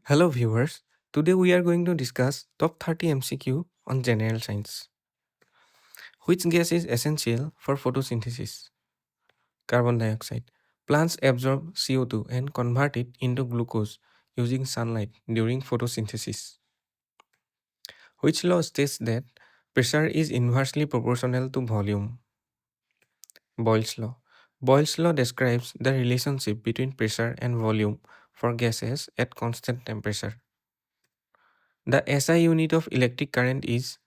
Hello viewers, today we are going to discuss top 30 MCQ on General Science. Which gas is essential for photosynthesis? Carbon dioxide. Plants absorb CO2 and convert it into glucose using sunlight during photosynthesis. Which law states that pressure is inversely proportional to volume? Boyle's law. Boyle's law describes the relationship between pressure and volume for gases at constant temperature. The SI unit of electric current is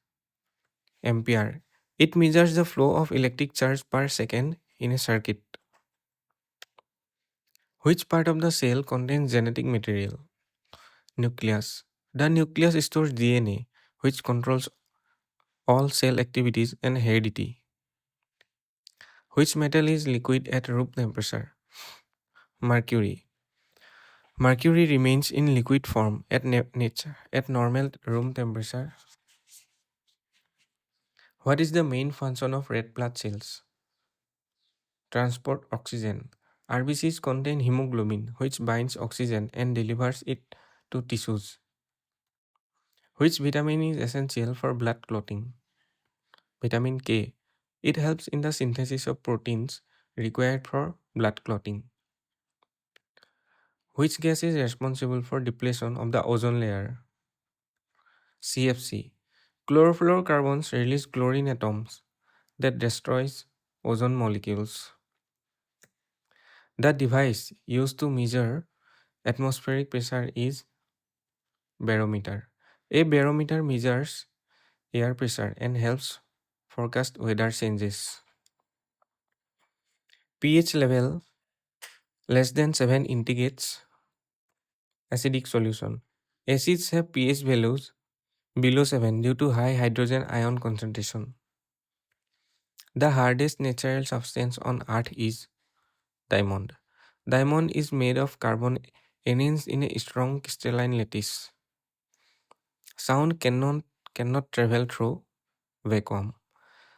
ampere. It measures the flow of electric charge per second in a circuit. Which part of the cell contains genetic material? Nucleus. The nucleus stores DNA, which controls all cell activities and heredity. Which metal is liquid at room temperature? Mercury. Mercury remains in liquid form at nature at normal room temperature. What is the main function of red blood cells? Transport oxygen. RBCs contain hemoglobin, which binds oxygen and delivers it to tissues. Which vitamin is essential for blood clotting? Vitamin K. It helps in the synthesis of proteins required for blood clotting. Which gas is responsible for depletion of the ozone layer? CFC. Chlorofluorocarbons release chlorine atoms that destroys ozone molecules. The device used to measure atmospheric pressure is barometer. A barometer measures air pressure and helps forecast weather changes. pH level less than 7 indicates acidic solution. Acids have pH values below 7 due to high hydrogen ion concentration. The hardest natural substance on earth is diamond. Diamond is made of carbon enhanced in a strong crystalline lattice. Sound cannot travel through vacuum.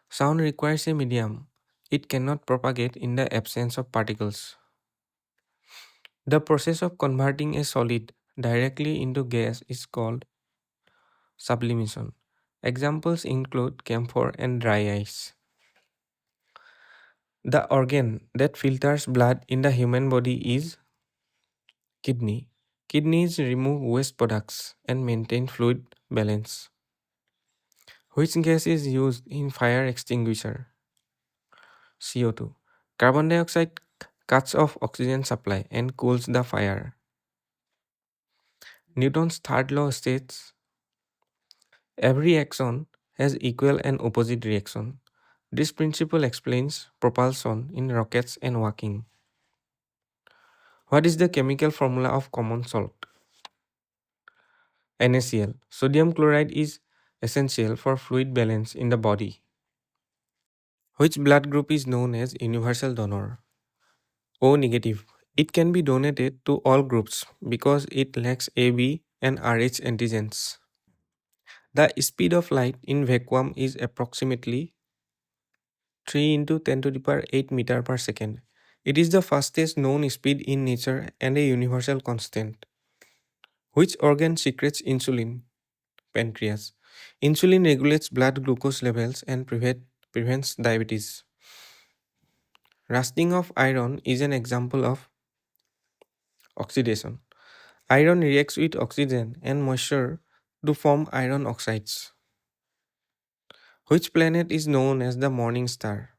Sound requires a medium. It cannot propagate in the absence of particles. The process of converting a solid directly into gas is called sublimation. Examples include camphor and dry ice. The organ that filters blood in the human body is kidney. Kidneys remove waste products and maintain fluid balance. Which gas is used in fire extinguisher? CO2. Carbon dioxide cuts off oxygen supply and cools the fire. Newton's third law states every action has equal and opposite reaction. This principle explains propulsion in rockets and walking. What is the chemical formula of common salt? NaCl. Sodium chloride is essential for fluid balance in the body. Which blood group is known as universal donor? O negative. It can be donated to all groups because it lacks AB and Rh antigens. The speed of light in vacuum is approximately 3 into 10 to the power 8 meter per second. It is the fastest known speed in nature and a universal constant. Which organ secretes insulin? Pancreas. Insulin regulates blood glucose levels and prevents diabetes. Rusting of iron is an example of oxidation. Iron reacts with oxygen and moisture to form iron oxides. Which planet is known as the morning star?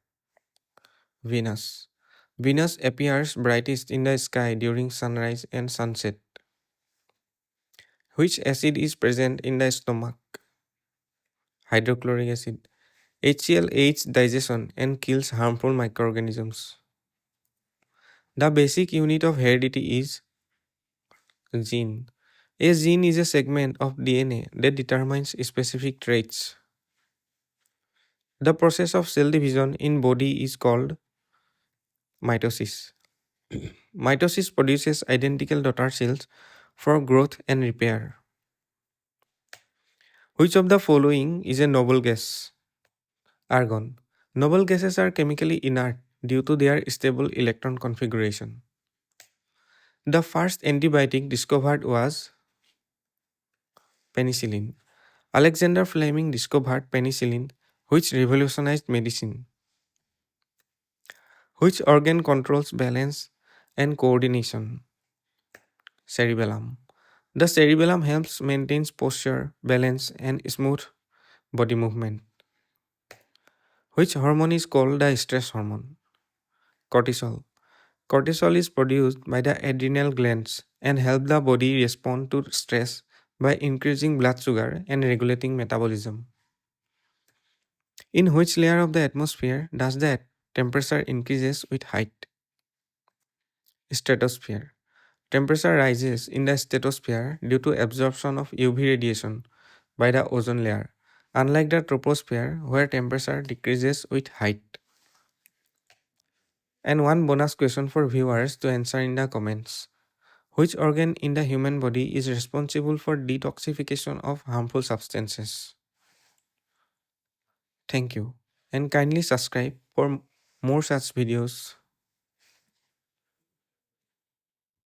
Venus. Venus appears brightest in the sky during sunrise and sunset. Which acid is present in the stomach? Hydrochloric acid. HCl aids digestion and kills harmful microorganisms. The basic unit of heredity is gene. A gene is a segment of DNA that determines specific traits. The process of cell division in body is called mitosis. Mitosis produces identical daughter cells for growth and repair. Which of the following is a noble gas? Argon. Noble gases are chemically inert due to their stable electron configuration. The first antibiotic discovered was Penicillin. Alexander Fleming discovered penicillin, which revolutionized medicine. Which organ controls balance and coordination? Cerebellum. The cerebellum helps maintain posture, balance, and smooth body movement. Which hormone is called the stress hormone? Cortisol. Cortisol is produced by the adrenal glands and help the body respond to stress by increasing blood sugar and regulating metabolism. In which layer of the atmosphere does the temperature increases with height? Stratosphere. Temperature rises in the stratosphere due to absorption of UV radiation by the ozone layer, unlike the troposphere where temperature decreases with height. And one bonus question for viewers to answer in the comments. Which organ in the human body is responsible for detoxification of harmful substances? Thank you, and kindly subscribe for more such videos.